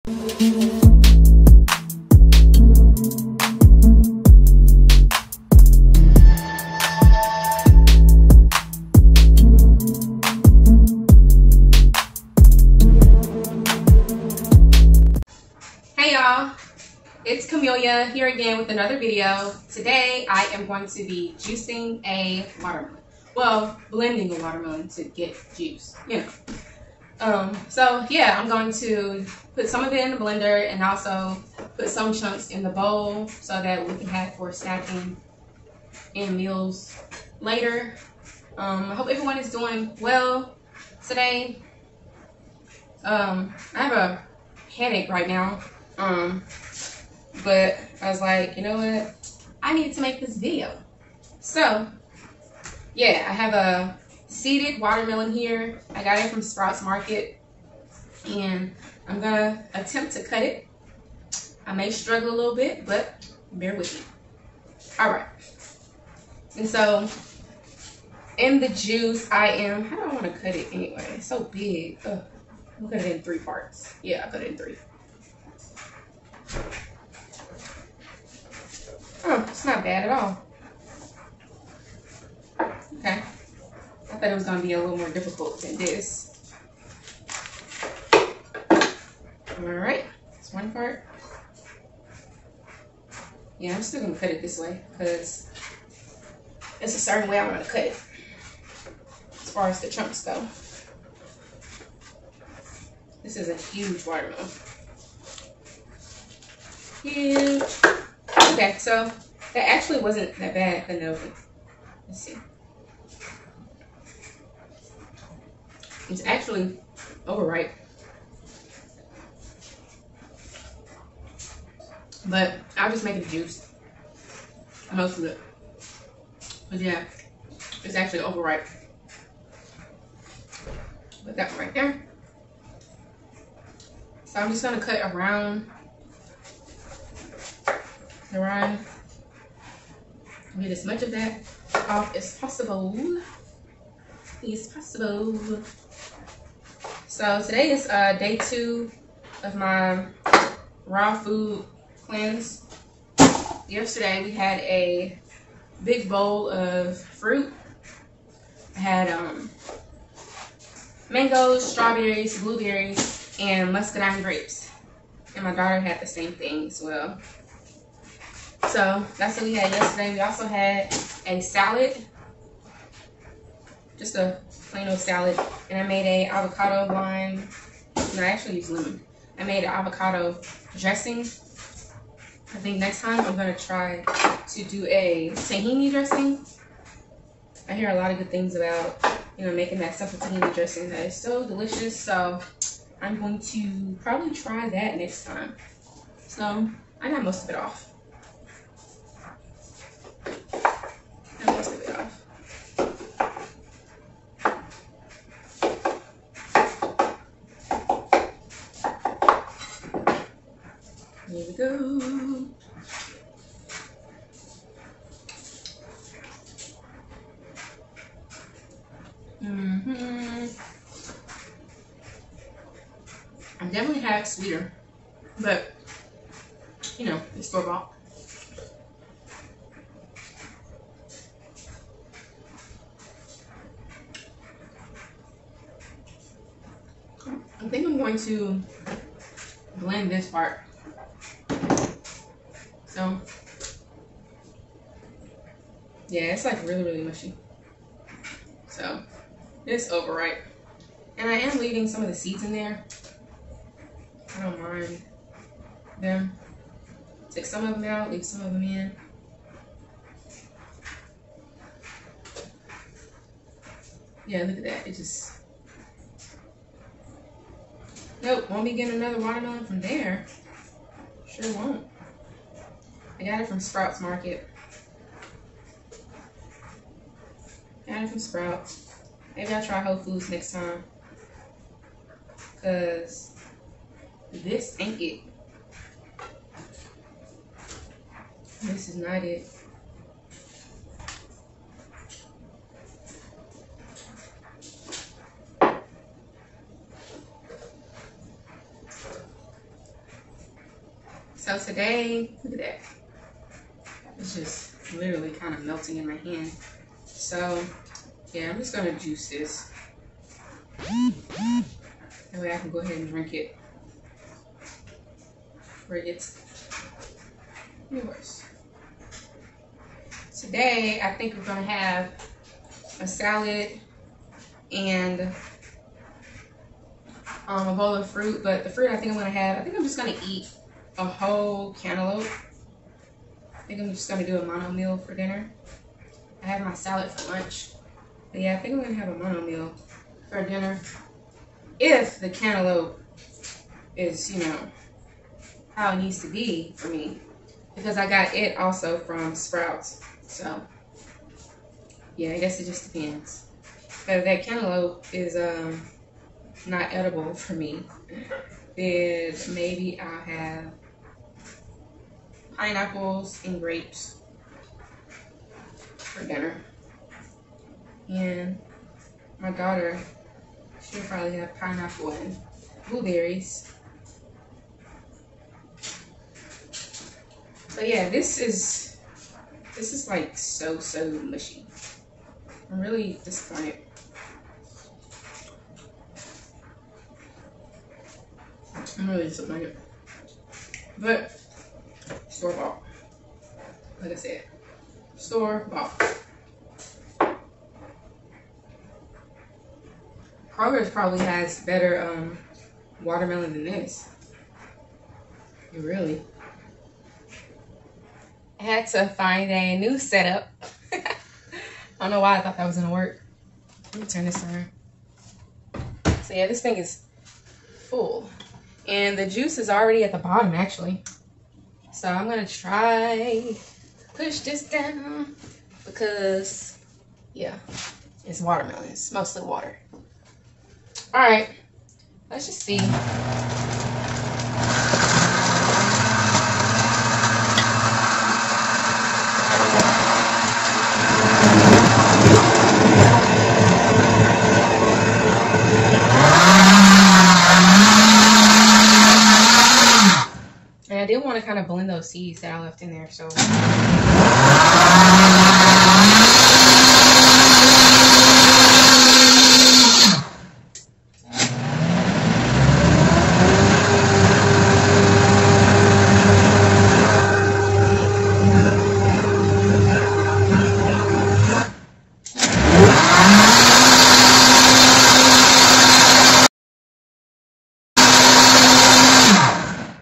Hey y'all, it's Camelia here again with another video. Today I am going to be juicing a watermelon. Well, blending a watermelon to get juice, you know. So yeah, I'm going to put some of it in the blender and also put some chunks in the bowl so that we can have for snacking and meals later. I hope everyone is doing well today. I have a headache right now. But I was like, you know what? I need to make this video. So, yeah, I have a seeded watermelon here. I got it from Sprouts Market. And I'm gonna attempt to cut it. I may struggle a little bit, but bear with me. Alright. And so, in the juice, how do I want to cut it anyway? It's so big. Ugh. I'm gonna cut it in 3 parts. Yeah, I'll cut it in 3. Oh, it's not bad at all. Okay. I thought it was going to be a little more difficult than this. Alright, that's one part. Yeah, I'm still going to cut it this way because it's a certain way I want to cut it as far as the chunks go. This is a huge watermelon. Huge. Okay, so that actually wasn't that bad cutting open. Let's see. It's actually overripe. But I'll just make it a juice. Most of it. But yeah, it's actually overripe. Put that one right there. So I'm just gonna cut around the rind. Get as much of that off as possible. So today is day 2 of my raw food cleanse. Yesterday we had a big bowl of fruit. I had mangoes, strawberries, blueberries, and muscadine grapes. And my daughter had the same thing as well. So that's what we had yesterday. We also had a salad, just a plain old salad, and I made a avocado lime. No, I actually used lemon. I made an avocado dressing. I think next time I'm gonna try to do a tahini dressing. I hear a lot of good things about, you know, making that simple tahini dressing that is so delicious. So I'm going to probably try that next time. So I got most of it off. Here we go. I definitely had it sweeter, but you know, it's store-bought. I think I'm going to blend this part. So, yeah, it's like really mushy. So, it's overripe. And I am leaving some of the seeds in there. I don't mind them. Take some of them out, leave some of them in. Yeah, look at that. It just... Nope, won't be getting another watermelon from there. Sure won't. I got it from Sprouts Market. Got it from Sprouts. Maybe I'll try Whole Foods next time. Because this ain't it. This is not it. So today, look at that. It's just literally kind of melting in my hand. So yeah, I'm just gonna juice this. That way I can go ahead and drink it before it gets worse. Today, I think we're gonna have a salad and a bowl of fruit. But the fruit I think I'm just gonna eat a whole cantaloupe. I think I'm just gonna do a mono meal for dinner. I have my salad for lunch. But yeah, I think I'm gonna have a mono meal for dinner. If the cantaloupe is, you know, how it needs to be for me. Because I got it also from Sprouts. So yeah, I guess it just depends. But if that cantaloupe is not edible for me, then maybe I'll have pineapples and grapes for dinner. And my daughter, she'll probably have pineapple and blueberries. But yeah, this is like so mushy. I'm really disappointed. I'm really disappointed. But store bought. Like I said, store bought. Kroger's probably has better watermelon than this. Really. I had to find a new setup. I don't know why I thought that was gonna work. Let me turn this on. So yeah, this thing is full. And the juice is already at the bottom actually. So I'm gonna try to push this down because yeah, it's watermelon. It's mostly water. All right, let's just see. And I did want to kind of blend those seeds that I left in there, so.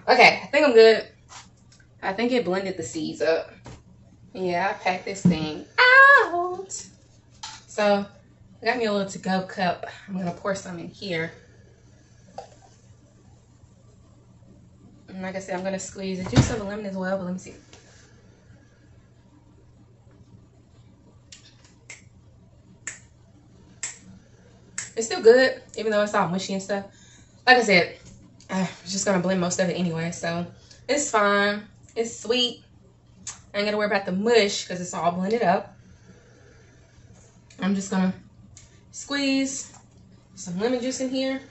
Okay, I think I'm good. I think it blended the seeds up. Yeah, I packed this thing out. So, I got me a little to-go cup. I'm going to pour some in here. And like I said, I'm going to squeeze the juice of a lemon as well, but let me see. It's still good, even though it's all mushy and stuff. Like I said, I'm just going to blend most of it anyway, so it's fine. It's sweet. I ain't got to worry about the mush because it's all blended up. I'm just going to squeeze some lemon juice in here.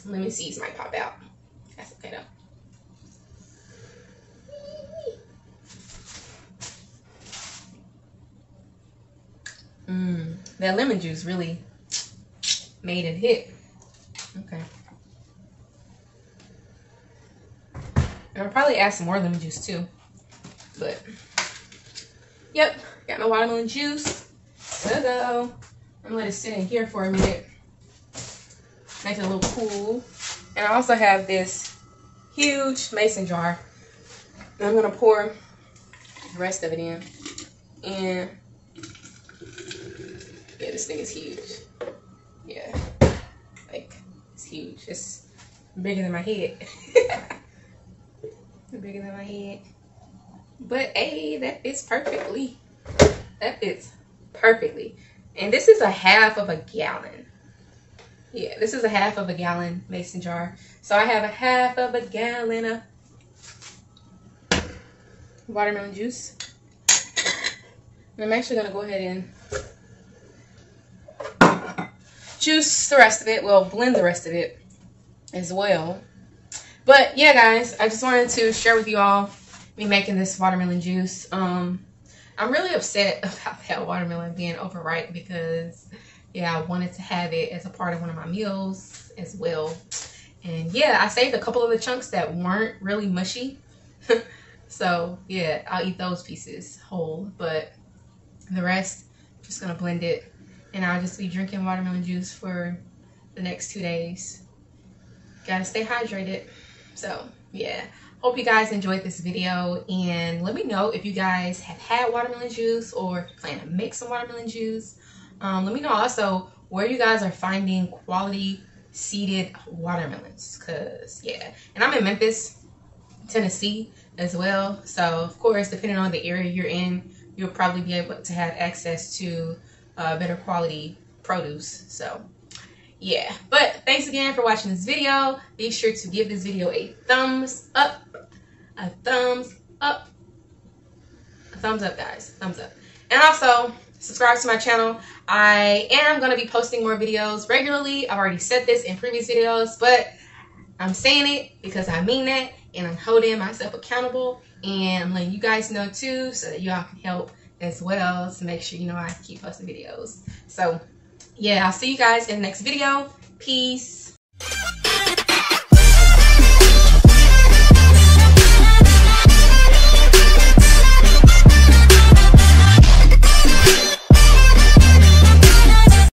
Lemon seeds might pop out. That's okay though. That lemon juice really made it hit. Okay. And I'll probably add some more lemon juice too. But, yep, got my watermelon juice. There we go. I'm gonna let it sit in here for a minute. Make it a little cool. And I also have this huge mason jar. And I'm gonna pour the rest of it in. And yeah, this thing is huge. Yeah, like it's huge. It's bigger than my head. Bigger than my head. But hey, that fits perfectly. That fits perfectly. And this is a half of a gallon. Yeah, this is a half of a gallon mason jar. So I have a half of a gallon of watermelon juice. And I'm actually gonna go ahead and juice the rest of it. Well, blend the rest of it as well. But yeah, guys, I just wanted to share with you all me making this watermelon juice. I'm really upset about that watermelon being overripe because, yeah, I wanted to have it as a part of one of my meals as well. And yeah, I saved a couple of the chunks that weren't really mushy. So yeah, I'll eat those pieces whole, but the rest, I'm just gonna blend it, and I'll just be drinking watermelon juice for the next 2 days. Gotta stay hydrated. So yeah, hope you guys enjoyed this video, and let me know if you guys have had watermelon juice or if you plan to make some watermelon juice. Let me know also where you guys are finding quality seeded watermelons, because yeah, and I'm in Memphis, Tennessee as well, so of course depending on the area you're in, you'll probably be able to have access to better quality produce. So yeah, but thanks again for watching this video. Be sure to give this video a thumbs up, a thumbs up, a thumbs up, guys, thumbs up. And also subscribe to my channel. I am going to be posting more videos regularly. I've already said this in previous videos, but I'm saying it because I mean that, and I'm holding myself accountable, and I'm letting you guys know too, so that y'all can help as well to make sure you know I keep posting videos. So yeah, I'll see you guys in the next video. Peace.